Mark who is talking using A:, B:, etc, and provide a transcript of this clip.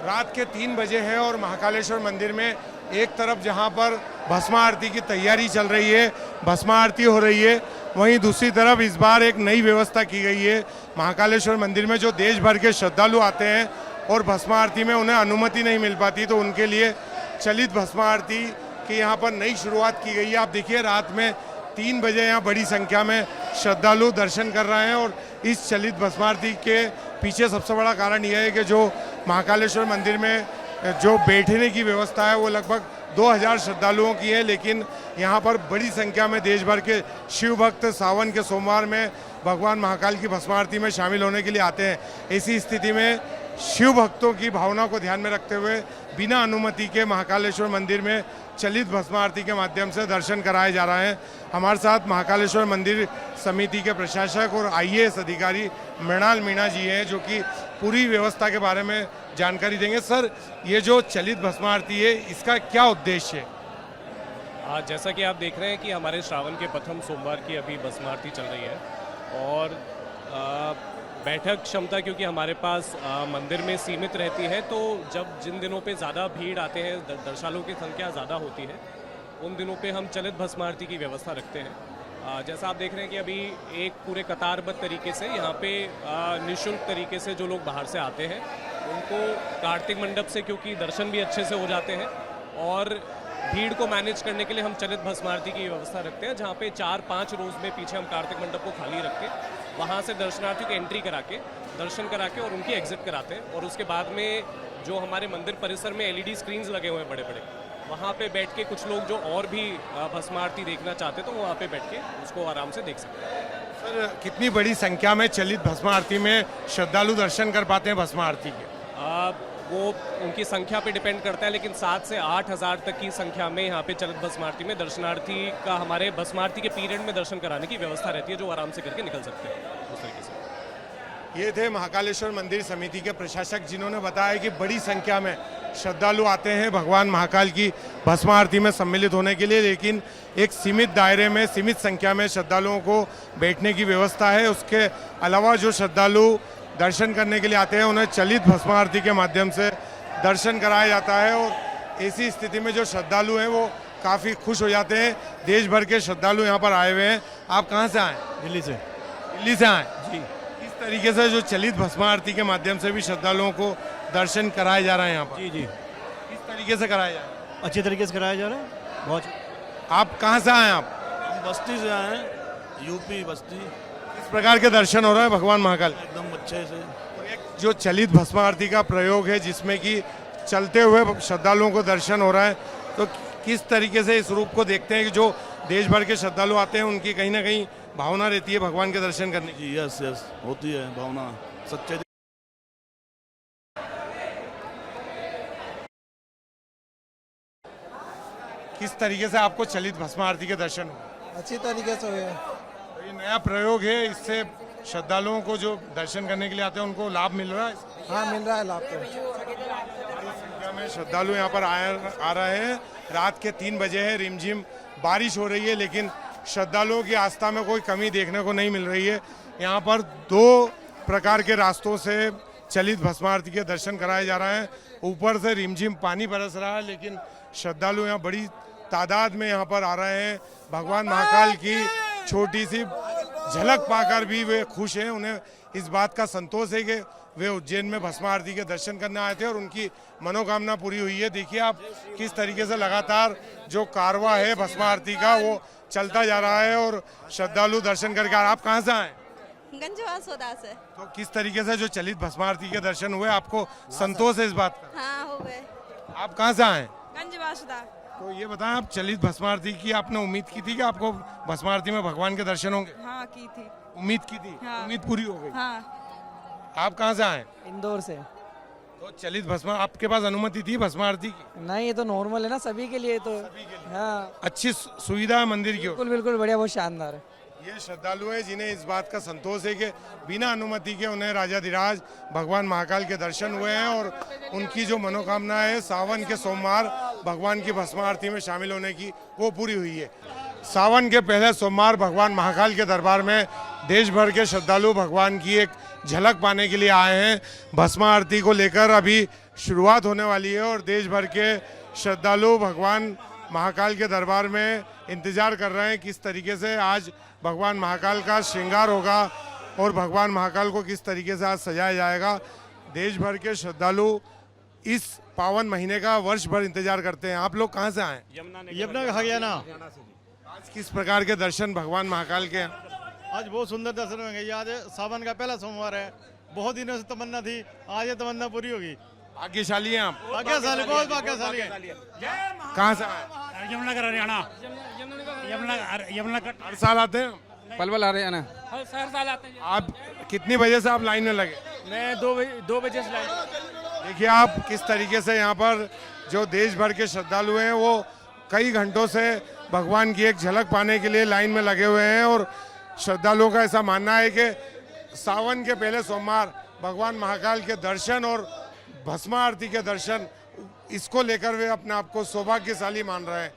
A: रात के 3 बजे है और महाकालेश्वर मंदिर में एक तरफ जहां पर भस्म आरती की तैयारी चल रही है, भस्म आरती हो रही है, वहीं दूसरी तरफ इस बार एक नई व्यवस्था की गई है। महाकालेश्वर मंदिर में जो देश भर के श्रद्धालु आते हैं और भस्म आरती में उन्हें अनुमति नहीं मिल पाती, तो उनके लिए चलित भस्म आरती की यहाँ पर नई शुरुआत की गई है। आप देखिए रात में 3 बजे यहाँ बड़ी संख्या में श्रद्धालु दर्शन कर रहे हैं और इस चलित भस्म आरती के पीछे सबसे बड़ा कारण यह है कि जो महाकालेश्वर मंदिर में जो बैठने की व्यवस्था है वो लगभग 2000 श्रद्धालुओं की है, लेकिन यहाँ पर बड़ी संख्या में देश भर के शिव भक्त सावन के सोमवार में भगवान महाकाल की भस्म आरती में शामिल होने के लिए आते हैं। ऐसी स्थिति में शिव भक्तों की भावना को ध्यान में रखते हुए बिना अनुमति के महाकालेश्वर मंदिर में चलित भस्म आरती के माध्यम से दर्शन कराए जा रहे हैं। हमारे साथ महाकालेश्वर मंदिर समिति के प्रशासक और IAS अधिकारी मृणाल मीणा जी हैं, जो कि पूरी व्यवस्था के बारे में जानकारी देंगे। सर, ये जो चलित भस्म आरती है, इसका क्या उद्देश्य है?
B: जैसा कि आप देख रहे हैं कि हमारे श्रावण के प्रथम सोमवार की अभी भस्म आरती चल रही है और बैठक क्षमता क्योंकि हमारे पास मंदिर में सीमित रहती है, तो जब जिन दिनों पे ज़्यादा भीड़ आते हैं, दर्शनालुओं की संख्या ज़्यादा होती है, उन दिनों पे हम चलित भस्म आरती की व्यवस्था रखते हैं। जैसा आप देख रहे हैं कि अभी एक पूरे कतारबद्ध तरीके से यहाँ पे निःशुल्क तरीके से जो लोग बाहर से आते हैं उनको कार्तिक मंडप से क्योंकि दर्शन भी अच्छे से हो जाते हैं और भीड़ को मैनेज करने के लिए हम चलित भस्म आरती की व्यवस्था रखते हैं, जहाँ पे 4-5 रोज में पीछे हम कार्तिक मंडप को खाली रख के वहाँ से दर्शनार्थियों की एंट्री करा के दर्शन करा के और उनकी एग्जिट कराते हैं। और उसके बाद में जो हमारे मंदिर परिसर में LED स्क्रीन्स लगे हुए हैं बड़े बड़े, वहाँ पे बैठ के कुछ लोग जो और भी भस्म आरती देखना चाहते हैं तो वहाँ पे बैठ के उसको आराम से देख सकते हैं।
A: सर, कितनी बड़ी संख्या में चलित भस्म आरती में श्रद्धालु दर्शन कर पाते हैं भस्म आरती के?
B: वो उनकी संख्या पे डिपेंड करता है, लेकिन 7 से 8 हज़ार तक की संख्या में यहाँ पे चलित भस्म आरती में दर्शनार्थी का हमारे भस्म आरती के पीरियड में दर्शन कराने की व्यवस्था रहती है, जो आराम से करके निकल सकते हैं उस तरीके से।
A: ये थे महाकालेश्वर मंदिर समिति के प्रशासक, जिन्होंने बताया कि बड़ी संख्या में श्रद्धालु आते हैं भगवान महाकाल की भस्म आरती में सम्मिलित होने के लिए, लेकिन एक सीमित दायरे में सीमित संख्या में श्रद्धालुओं को बैठने की व्यवस्था है। उसके अलावा जो श्रद्धालु दर्शन करने के लिए आते हैं उन्हें चलित भस्म आरती के माध्यम से दर्शन कराया जाता है और ऐसी स्थिति में जो श्रद्धालु हैं वो काफ़ी खुश हो जाते हैं। देश भर के श्रद्धालु यहाँ पर आए हुए हैं। आप कहाँ से आए?
C: दिल्ली से।
A: दिल्ली से आए जी। इस तरीके से जो चलित भस्म आरती के माध्यम से भी श्रद्धालुओं को दर्शन कराए जा रहे हैं यहाँ पर?
C: जी जी।
A: किस तरीके से कराए जा रहे हैं?
C: अच्छे तरीके से कराया जा रहा है बहुत।
A: आप कहाँ से आए? आप?
C: हम बस्ती से आए हैं, यूपी बस्ती।
A: किस प्रकार के दर्शन हो रहे हैं भगवान महाकाल?
C: एकदम अच्छे से।
A: एक जो चलित भस्म आरती का प्रयोग है जिसमें कि चलते हुए श्रद्धालुओं को दर्शन हो रहा है, तो किस तरीके से इस रूप को देखते हैं कि जो देश भर के श्रद्धालु आते हैं उनकी कहीं ना कहीं भावना रहती है भगवान के दर्शन करने की?
C: जी यस यस, होती है भावना सच्चे।
A: किस तरीके से आपको चलित भस्म आरती के दर्शन हो?
D: अच्छी तरीके से हुए।
A: ये नया प्रयोग है, इससे श्रद्धालुओं को जो दर्शन करने के लिए आते हैं उनको लाभ मिल रहा है?
D: हाँ, मिल रहा है लाभ तो।
A: बड़ी संख्या में श्रद्धालु यहाँ पर आ रहे हैं। रात के 3 बजे है, रिमझिम बारिश हो रही है, लेकिन श्रद्धालुओं की आस्था में कोई कमी देखने को नहीं मिल रही है। यहाँ पर 2 प्रकार के रास्तों से चलित भस्म आरती के दर्शन कराए जा रहे हैं। ऊपर से रिमझिम पानी बरस रहा है, लेकिन श्रद्धालु यहाँ बड़ी तादाद में यहाँ पर आ रहे हैं। भगवान महाकाल की छोटी सी झलक पाकर भी वे खुश हैं। उन्हें इस बात का संतोष है कि वे उज्जैन में भस्म आरती के दर्शन करने आए थे और उनकी मनोकामना पूरी हुई है। देखिए आप किस तरीके से लगातार जो कारवां है भस्म आरती का वो चलता जा रहा है और श्रद्धालु दर्शन करके। आप कहाँ से आए?
E: गंजवासोदा से।
A: तो किस तरीके से जो चलित भस्म आरती के दर्शन हुए, आपको संतोष है इस बात का?
E: हाँ, हो गए।
A: आप कहाँ से आए?
E: गंजवासोदा।
A: तो ये बताएं, आप चलित भस्म आरती की आपने उम्मीद की थी कि आपको भस्म आरती में भगवान के दर्शन होंगे?
E: हाँ, की थी।
A: उम्मीद की थी?
E: हाँ।
A: उम्मीद पूरी हो गई?
E: हाँ।
A: आप कहाँ से आए?
D: इंदौर से।
A: तो चलित भस्म, आपके पास अनुमति थी भस्म आरती की?
D: नहीं, ये तो नॉर्मल है ना सभी के लिए तो। हाँ,
A: अच्छी सुविधा है मंदिर की?
D: बिल्कुल बिल्कुल बढ़िया, बहुत शानदार है।
A: ये श्रद्धालु है जिन्हें इस बात का संतोष है कि बिना अनुमति के उन्हें राजाधिराज भगवान महाकाल के दर्शन हुए हैं और उनकी जो मनोकामना है सावन के सोमवार भगवान की भस्म आरती में शामिल होने की, वो पूरी हुई है। सावन के पहले सोमवार भगवान महाकाल के दरबार में देश भर के श्रद्धालु भगवान की एक झलक पाने के लिए आए हैं। भस्म आरती को लेकर अभी शुरुआत होने वाली है और देश भर के श्रद्धालु भगवान महाकाल के दरबार में इंतजार कर रहे हैं किस तरीके से आज भगवान महाकाल का श्रृंगार होगा और भगवान महाकाल को किस तरीके से आज सजाया जाएगा। देश भर के श्रद्धालु इस पावन महीने का वर्ष भर इंतजार करते हैं। आप लोग कहाँ से आए?
F: यमुना का हरियाणा।
A: आज किस प्रकार के दर्शन भगवान महाकाल के?
F: आज बहुत सुंदर दर्शन होंगे। आज सावन का पहला सोमवार है। बहुत दिनों से तमन्ना थी, आज ये तमन्ना पूरी होगी।
A: भाग्यशाली हैं आप।
F: भाग्यशाली, बहुत भाग्यशाली है।
A: कहाँ से आए?
G: यमुना का हरियाणा। यमुना का
A: हर साल आते हैं?
D: पलवल हरियाणा।
G: हर साल आते हैं।
A: आप कितनी बजे से आप लाइन में लगे?
G: मैं 2 बजे से लाइन।
A: देखिए आप किस तरीके से यहाँ पर जो देश भर के श्रद्धालु हैं वो कई घंटों से भगवान की एक झलक पाने के लिए लाइन में लगे हुए हैं और श्रद्धालुओं का ऐसा मानना है कि सावन के पहले सोमवार भगवान महाकाल के दर्शन और भस्म आरती के दर्शन, इसको लेकर वे अपने आप को सौभाग्यशाली मान रहे हैं।